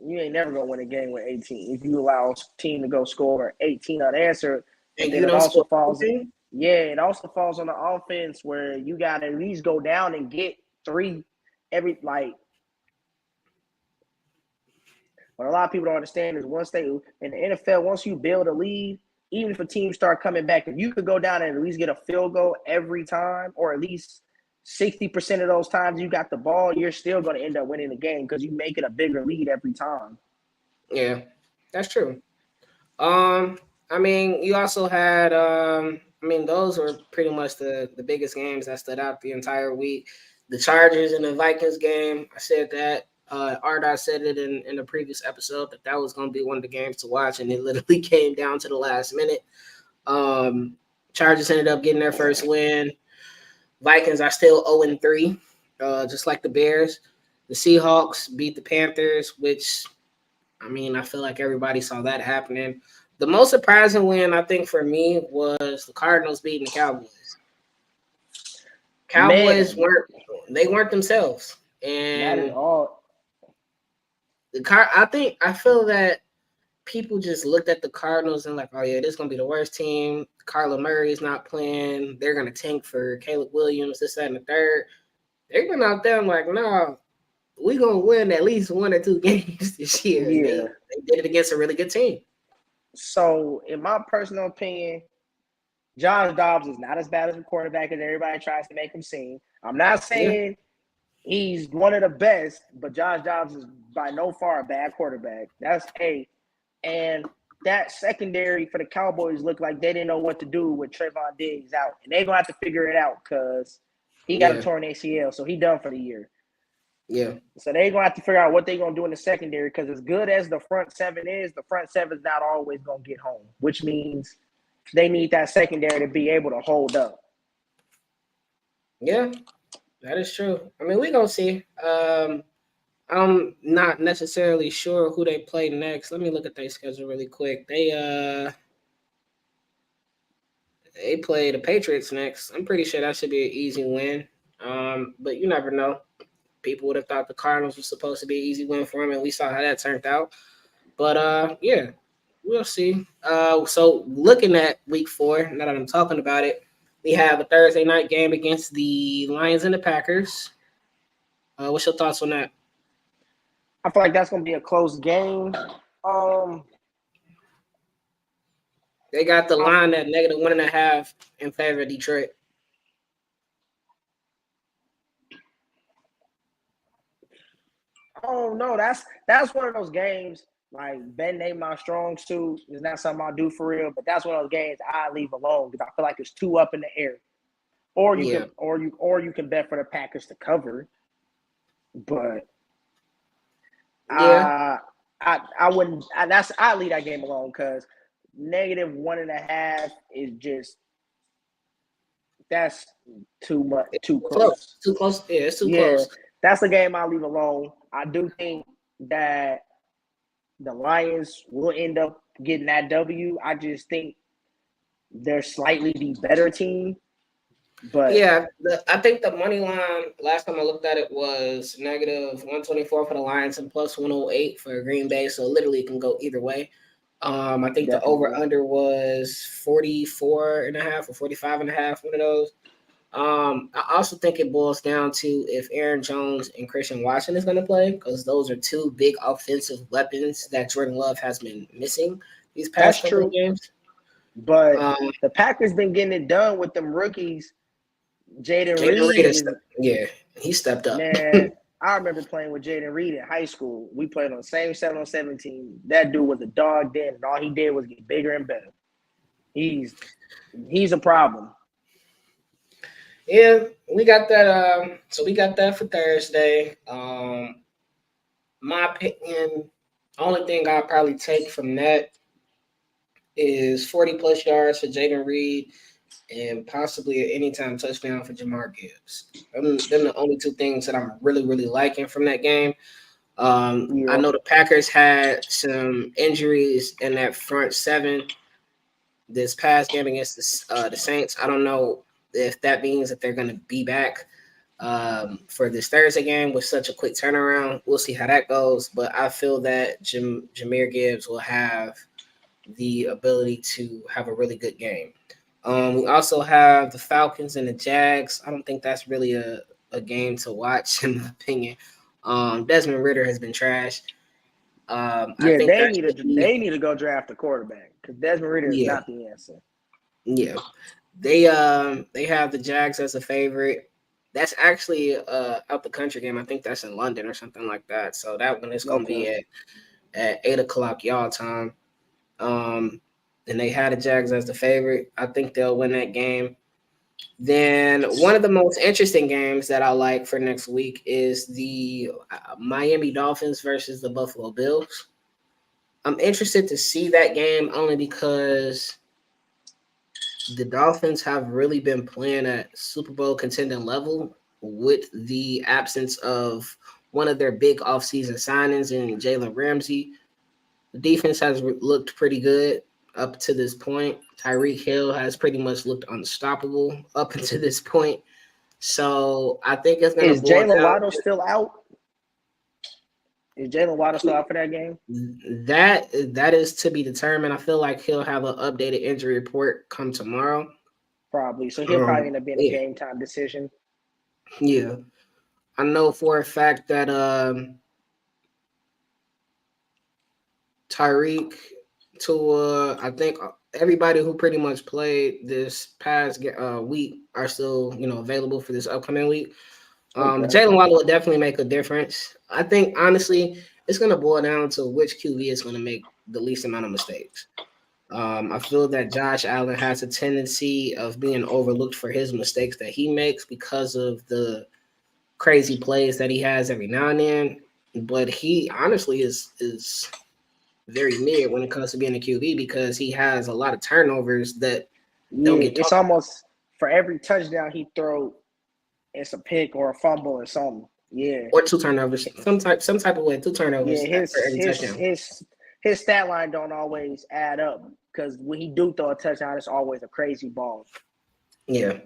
You ain't never gonna win a game with 18 if you allow a team to go score 18 unanswered. And But then you it don't also score falls, 18? it also falls on the offense where you got to at least go down and get 3 every like. What a lot of people don't understand is once they in the NFL, once you build a lead, even if a team start coming back, if you could go down and at least get a field goal every time, or at least 60% of those times you got the ball, you're still going to end up winning the game because you make it a bigger lead every time. Yeah, that's true. I mean, you also had those were pretty much the biggest games that stood out the entire week. The Chargers and the Vikings game, I said that. Ardot said it in the previous episode that was going to be one of the games to watch, and it literally came down to the last minute. Chargers ended up getting their first win. Vikings are still 0-3, just like the Bears. The Seahawks beat the Panthers, which, I mean, I feel like everybody saw that happening. The most surprising win, I think, for me was the Cardinals beating the Cowboys. Cowboys weren't themselves. That is And all. I feel that people just looked at the Cardinals and like, oh yeah, this is gonna be the worst team. Kyler Murray is not playing. They're gonna tank for Caleb Williams, this, that, and the third. They went out there and like, no, we're gonna win at least 1 or 2 games this year. And they did it against a really good team. So, in my personal opinion, Josh Dobbs is not as bad as a quarterback as everybody tries to make him seem. I'm not saying he's one of the best, but Josh Dobbs is by no far a bad quarterback. That's A. And that secondary for the Cowboys looked like they didn't know what to do with Trayvon Diggs out. And they're going to have to figure it out because he got a torn ACL, so he done for the year. Yeah. So they're going to have to figure out what they're going to do in the secondary because as good as the front seven is, the front seven is not always going to get home, which means they need that secondary to be able to hold up. Yeah, that is true. I mean, we're going to see. I'm not necessarily sure who they play next. Let me look at their schedule really quick. They play the Patriots next. I'm pretty sure that should be an easy win. But you never know. People would have thought the Cardinals was supposed to be an easy win for them, and we saw how that turned out. But yeah, we'll see. So looking at week 4, now that I'm talking about it, we have a Thursday night game against the Lions and the Packers. What's your thoughts on that? I feel like that's going to be a close game. They got the line at -1.5 in favor of Detroit. Oh no, that's one of those games. Like Ben ain't my strong suit. It's not something I do for real. But that's one of those games I leave alone because I feel like it's too up in the air. Or you can bet for the Packers to cover. But yeah, I wouldn't. I leave that game alone because -1.5 is just that's too much, too close. Too close. Yeah, it's too close. That's a game I leave alone. I do think that the Lions will end up getting that W. I just think they're slightly the better team. But yeah, I think the money line last time I looked at it was -124 for the Lions and +108 for Green Bay. So literally it can go either way. I think the over/under was 44.5 or 45.5, one of those. I also think it boils down to if Aaron Jones and Christian Watson is going to play, because those are 2 big offensive weapons that Jordan Love has been missing these past couple of games. But the Packers been getting it done with them rookies. Jaden Reed he stepped up. Man, I remember playing with Jaden Reed in high school. We played on the same 7-on-7 team. That dude was a dog then, and all he did was get bigger and better. He's a problem. Yeah, we got that. So we got that for Thursday. My opinion, only thing I'll probably take from that is 40+ yards for Jaden Reed and possibly an anytime touchdown for Jamar Gibbs. Them the only two things that I'm really, really liking from that game. I Yeah. know the Packers had some injuries in that front seven this past game against the Saints. I don't know if that means that they're going to be back for this Thursday game with such a quick turnaround. We'll see how that goes. But I feel that Jahmyr Gibbs will have the ability to have a really good game. We also have the Falcons and the Jags. I don't think that's really a game to watch, in my opinion. Desmond Ritter has been trash. I Yeah, think that should be, they need to go draft a quarterback because Desmond Ritter is yeah, not the answer. yeah. They have the Jags as a favorite. That's actually out the country game. I think that's in London or something like that. So that one is gonna Okay. be at 8 o'clock y'all time. Um, and they had the Jags as the favorite. I think they'll win that game. Then one of the most interesting games that I like for next week is the Miami Dolphins versus the Buffalo Bills. I'm interested to see that game only because the Dolphins have really been playing at Super Bowl contending level with the absence of one of their big offseason signings in Jalen Ramsey. The defense has looked pretty good up to this point. Tyreek Hill has pretty much looked unstoppable up until this point. So I think it's going to Is boil Jalen down. Waddle still out? Is Jalen Waddle still out for that game? That is to be determined. I feel like he'll have an updated injury report come tomorrow. Probably. So he'll probably end up being a Yeah, game time decision. yeah. I know for a fact that Tyreek, Tua, I think everybody who pretty much played this past week are still available for this upcoming week. Okay. Jalen Waddle will definitely make a difference. I think honestly, it's going to boil down to which QB is going to make the least amount of mistakes. I feel that Josh Allen has a tendency of being overlooked for his mistakes that he makes because of the crazy plays that he has every now and then. But he honestly is very mid when it comes to being a QB because he has a lot of turnovers that don't Yeah, get it's talked about. almost for every touchdown he throw, it's a pick or a fumble or something. Yeah. Or two turnovers, some type of way, two Yeah, turnovers for every touchdown. his stat line don't always add up because when he do throw a touchdown, it's always a crazy ball. Yeah.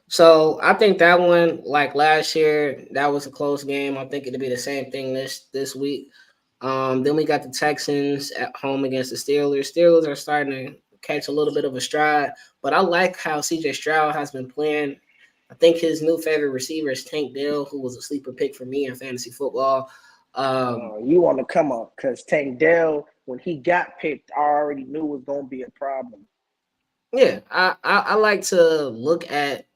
So I think that one, like last year, that was a close game. I think it'll be the same thing this week. Then we got the Texans at home against the Steelers. Steelers are starting to catch a little bit of a stride, but I like how CJ Stroud has been playing. I think his new favorite receiver is Tank Dell, who was a sleeper pick for me in fantasy football. You want to come up because Tank Dell, when he got picked, I already knew it was going to be a problem. Yeah, I like to look at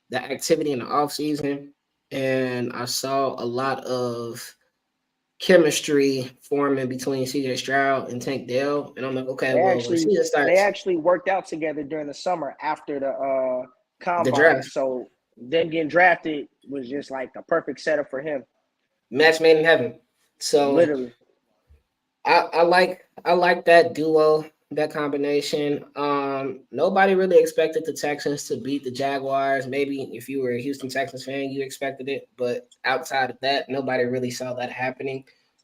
the activity in the offseason, and I saw a lot of chemistry forming between CJ Stroud and Tank Dell. And I'm like, okay, They well, when actually season they starts, actually worked out together during the summer after the the combine. draft, So them getting drafted was just like the perfect setup for him. match made in heaven. So Literally. I like that duo, that combination. Nobody really expected the Texans to beat the Jaguars. Maybe if you were a Houston Texans fan, you expected it, but outside of that, nobody really saw that happening.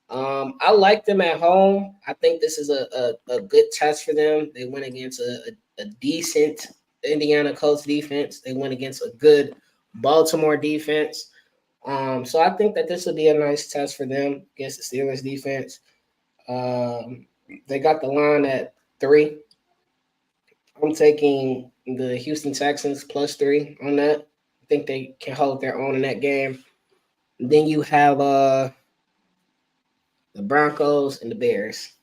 I like them at home. I think this is a good test for them. They went against a decent Indiana Colts defense. They went against a good Baltimore defense. So I think that this will be a nice test for them against the Steelers defense. Um, they got the line at 3. I'm taking the Houston Texans +3 on that. I think they can hold their own in that game. Then you have the Broncos and the Bears.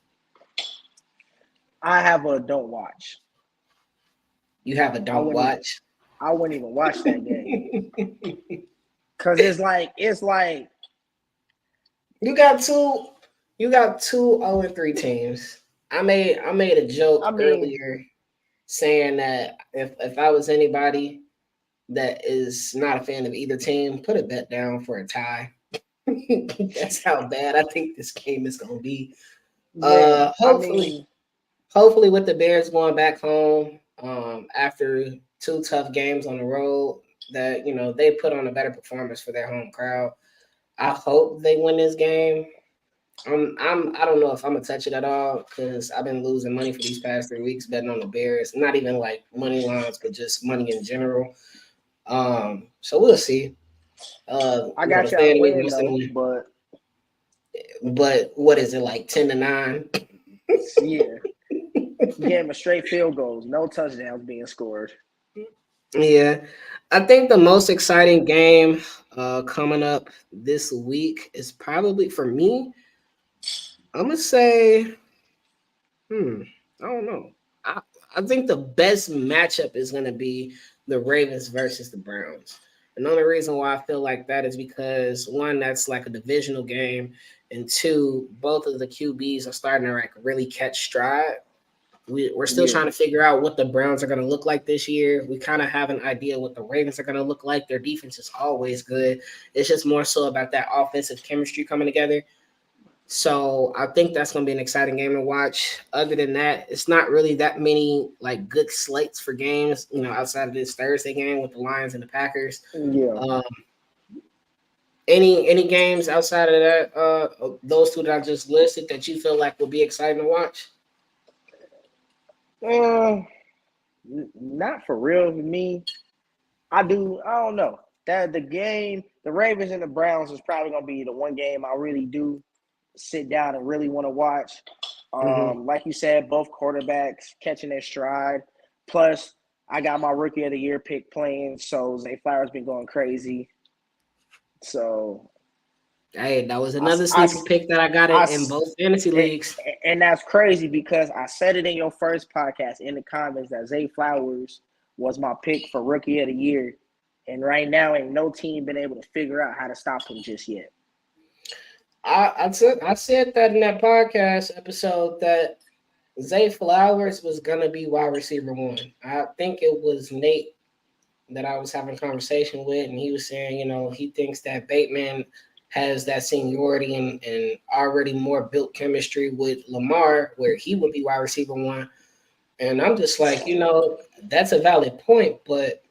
I have a don't watch. You have a I don't wouldn't even watch. I wouldn't even watch that game. Cause it's like You got two. You got two 0-3 teams. I made a joke I mean, earlier saying that if I was anybody that is not a fan of either team, put a bet down for a tie. That's how bad I think this game is gonna be. yeah, I Hopefully, mean, hopefully with the Bears going back home after two tough games on the road that they put on a better performance for their home crowd. I hope they win this game. I don't know if I'm gonna touch it at all because I've been losing money for these past 3 weeks betting on the Bears. Not even like money lines, but just money in general. So we'll see. I got The y'all to fan league win wants to though, win. but But what is it like 10-9? yeah, game of straight field goals, no touchdowns being scored. Yeah, I think the most exciting game coming up this week is probably for me. I'm gonna say, hmm, I don't know. I, I think the best matchup is gonna be the Ravens versus the Browns. And the only reason why I feel like that is because one, that's like a divisional game, and two, both of the QBs are starting to like really catch stride. We're still Yeah, trying to figure out what the Browns are going to look like this year. We kind of have an idea what the Ravens are going to look like. Their defense is always good. It's just more so about that offensive chemistry coming together. So I think that's going to be an exciting game to watch. Other than that, it's not really that many like good slates for games, outside of this Thursday game with the Lions and the Packers. yeah. Um, any games outside of that, those two that I just listed that you feel like will be exciting to watch? Not for real with me. I don't know. That the game, the Ravens and the Browns is probably gonna be the one game I really do sit down and really want to watch. Mm-hmm. Like you said, both quarterbacks catching their stride. Plus, I got my rookie of the year pick playing, so Zay Flowers been going crazy. So Hey, that was I, another I, sleeper pick that I got I, it in both fantasy leagues. and that's crazy because I said it in your first podcast in the comments that Zay Flowers was my pick for rookie of the year. And right now, ain't no team been able to figure out how to stop him just yet. I said that in that podcast episode that Zay Flowers was gonna be wide receiver one. I think it was Nate that I was having a conversation with, and he was saying, he thinks that Bateman has that seniority and already more built chemistry with Lamar, where he would be wide receiver one. And I'm just like, that's a valid point, but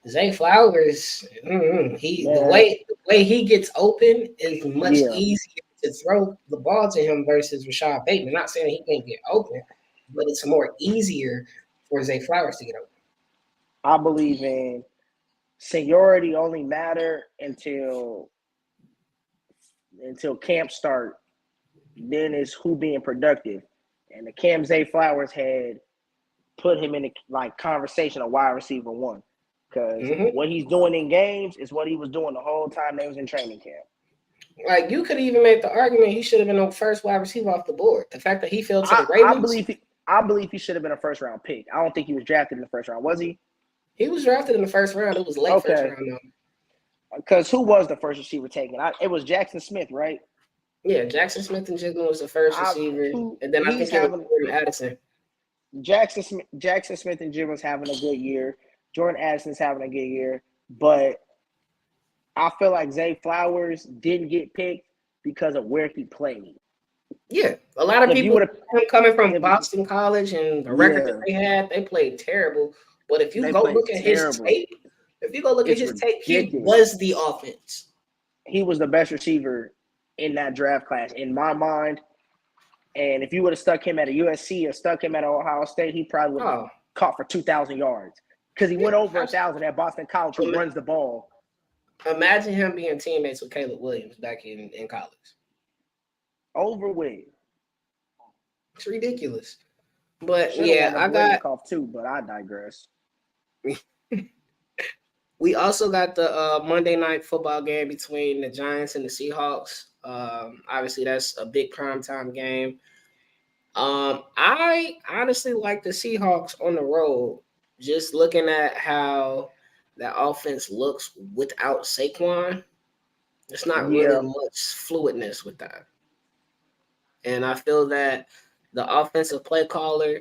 Zay Flowers, the Man, way he gets open is much yeah, easier to throw the ball to him versus Rashad Bateman. Not saying he can't get open, but it's more easier for Zay Flowers to get open. I believe in seniority only matter until camp start. Then is who being productive, and the Cam Zay Flowers had put him in the like conversation of wide receiver one because Mm-hmm. what he's doing in games is what he was doing the whole time they was in training camp. Like you could even make the argument he should have been the first wide receiver off the board. The fact that he fell to the I Ravens, believe he should have been a first round pick. I don't think he was drafted in the first round, was he? he was drafted in the first round. It was late first Okay, round though. because who was the first receiver taken? It was Jackson Smith, right? Yeah, Jackson Smith and Jigma was the first receiver, and then I He's think it was having Jordan Addison. Jackson Smith and Jim was having a good year. Jordan Addison's having a good year, but I feel like Zay Flowers didn't get picked because of where he played. Yeah, a lot of If you people would have, coming from Boston College and the record that yeah, they played terrible. But if you they go played look at his terrible. tape, It's he ridiculous. was the offense. He was the best receiver in that draft class, in my mind. And if you would have stuck him at a USC or stuck him at Ohio State, he probably would have Oh, caught for 2,000 yards because he yeah. went over 1,000 at Boston College, who runs the ball. Imagine him being teammates with Caleb Williams back in college. Over with. It's ridiculous. But Should have yeah, won the I got. Biletnikoff too, but I digress. We also got the Monday night football game between the Giants and the Seahawks. Obviously, that's a big primetime game. I honestly like the Seahawks on the road. Just looking at how that offense looks without Saquon, there's not really Yeah, much fluidness with that. And I feel that the offensive play caller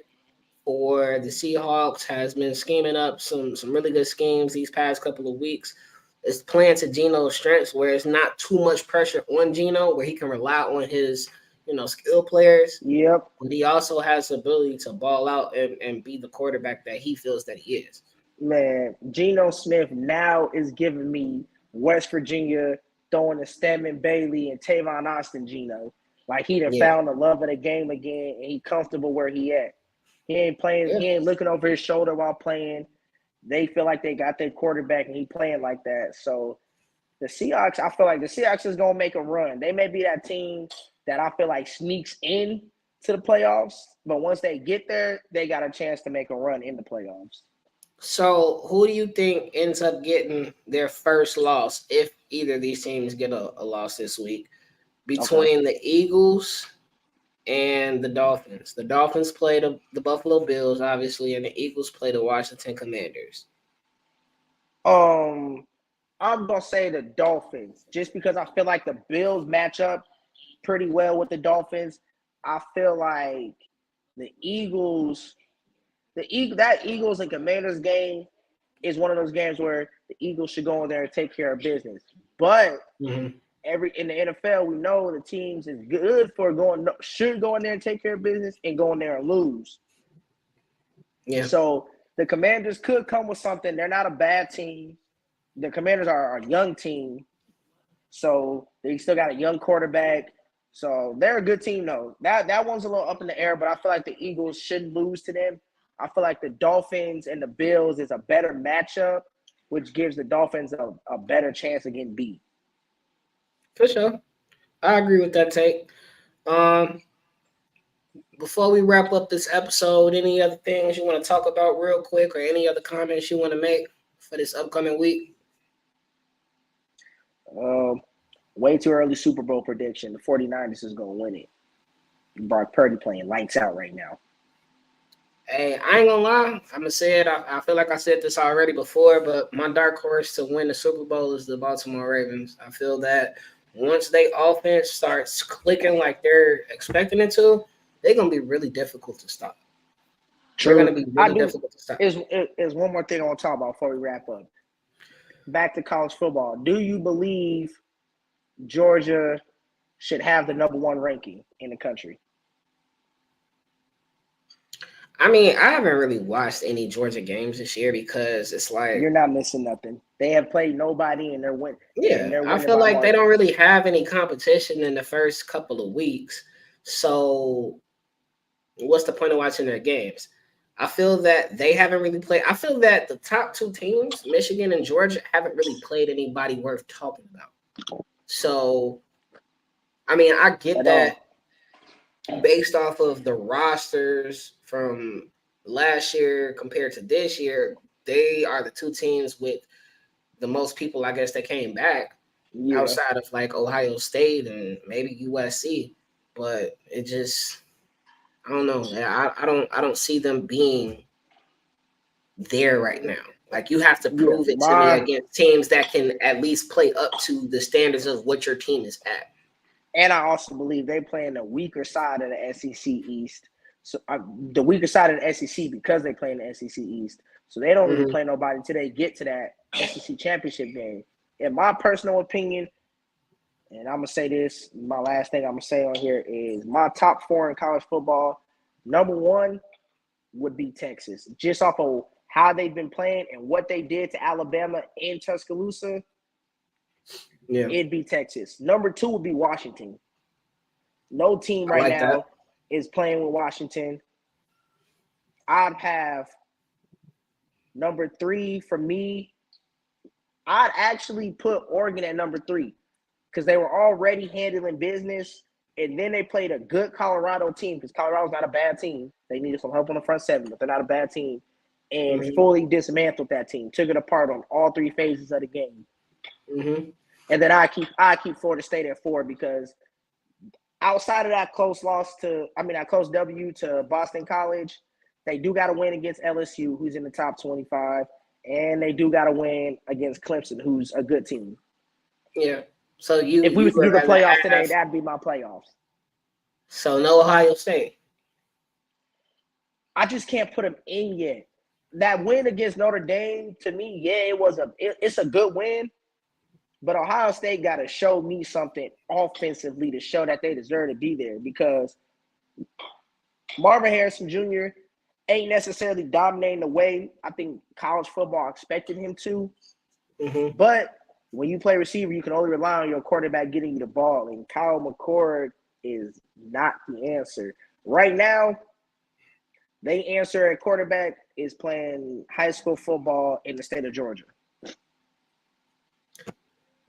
for the Seahawks has been scheming up some really good schemes these past couple of weeks. It's playing to Geno's strengths where it's not too much pressure on Geno, where he can rely on his skill players. Yep. But he also has the ability to ball out and be the quarterback that he feels that he is. Man, Geno Smith now is giving me West Virginia throwing to Stedman Bailey and Tavon Austin Geno. Like he done found the love of the game again, and he comfortable where he at. He ain't playing. Yeah. He ain't looking over his shoulder while playing. They feel like they got their quarterback, and he playing like that. So the Seahawks, I feel like the Seahawks is gonna make a run. They may be that team that I feel like sneaks in to the playoffs, but once they get there, they got a chance to make a run in the playoffs. So who do you think ends up getting their first loss if either of these teams get a loss this week? Between the Eagles and the Dolphins. The Dolphins play the Buffalo Bills, obviously, and the Eagles play the Washington Commanders. I'm gonna say the Dolphins, just because I feel like the Bills match up pretty well with the Dolphins. I feel like the Eagles and Commanders game is one of those games where the Eagles should go in there and take care of business. But in the NFL, we know the teams is good for should go in there and take care of business and go in there and lose. Yeah. So the Commanders could come with something. They're not a bad team. The Commanders are a young team, so they still got a young quarterback. So they're a good team, though. That one's a little up in the air, but I feel like the Eagles shouldn't lose to them. I feel like the Dolphins and the Bills is a better matchup, which gives the Dolphins a better chance of getting beat. For sure. I agree with that take. Before we wrap up this episode, any other things you want to talk about real quick or any other comments you want to make for this upcoming week? Way too early Super Bowl prediction. The 49ers is going to win it. Brock Purdy playing lights out right now. Hey, I ain't gonna lie. I'm gonna say it. I feel like I said this already before, but my dark horse to win the Super Bowl is the Baltimore Ravens. I feel that once they offense starts clicking like they're expecting it to, they're gonna be really difficult to stop. True. They're gonna be really difficult to stop. Is one more thing I want to talk about before we wrap up. Back to college football. Do you believe Georgia should have the number one ranking in the country? I mean, I haven't really watched any Georgia games this year because it's like you're not missing nothing. They have played nobody and they're winning. Yeah, I feel like they don't really have any competition in the first couple of weeks. So what's the point of watching their games? I feel that they haven't really played. I feel that the top two teams, Michigan and Georgia, haven't really played anybody worth talking about. So, I mean, I get that based off of the rosters from last year compared to this year, they are the two teams with the most people, I guess, that came back outside of like Ohio State and maybe USC. But it just, I don't know. I don't see them being there right now. Like you have to prove it to me against teams that can at least play up to the standards of what your team is at. And I also believe they play in the weaker side of the SEC East. So the weaker side of the SEC because they play in the SEC East. So they don't really play nobody until they get to that SEC championship game. In my personal opinion, and I'm going to say this, my last thing I'm going to say on here is my top four in college football, number one would be Texas. Just off of how they've been playing and what they did to Alabama in Tuscaloosa, it'd be Texas. Number two would be Washington. No team right now is playing with Washington. I'd have number three for me. I'd actually put Oregon at number three because they were already handling business, and then they played a good Colorado team because Colorado's not a bad team. They needed some help on the front seven, but they're not a bad team, and fully dismantled that team, took it apart on all three phases of the game. And then I keep Florida State at 4 because outside of that close W to Boston College, they do got to win against LSU, who's in the top 25, and they do got to win against Clemson, who's a good team. Yeah. So if we was to do the playoffs today, that'd be my playoffs. So no Ohio State. I just can't put them in yet. That win against Notre Dame, to me, it's a good win. But Ohio State got to show me something offensively to show that they deserve to be there, because Marvin Harrison Jr. ain't necessarily dominating the way I think college football expected him to. Mm-hmm. But when you play receiver, you can only rely on your quarterback getting you the ball, and Kyle McCord is not the answer. Right now, they answer at quarterback is playing high school football in the state of Georgia.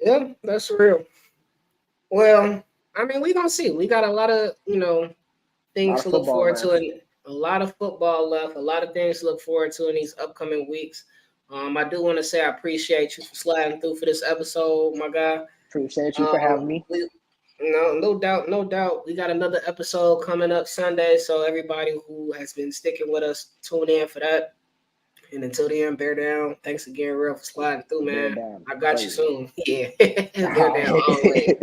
Yeah, that's real. Well, I mean, we're gonna see. We got a lot of, things to look forward to, and a lot of football left, a lot of things to look forward to in these upcoming weeks. I do want to say I appreciate you for sliding through for this episode, my guy. Appreciate you for having me. No doubt, no doubt. We got another episode coming up Sunday, so everybody who has been sticking with us, tune in for that. And until then, bear down. Thanks again, Real, for sliding through, man. I got you soon. Yeah, bear down always.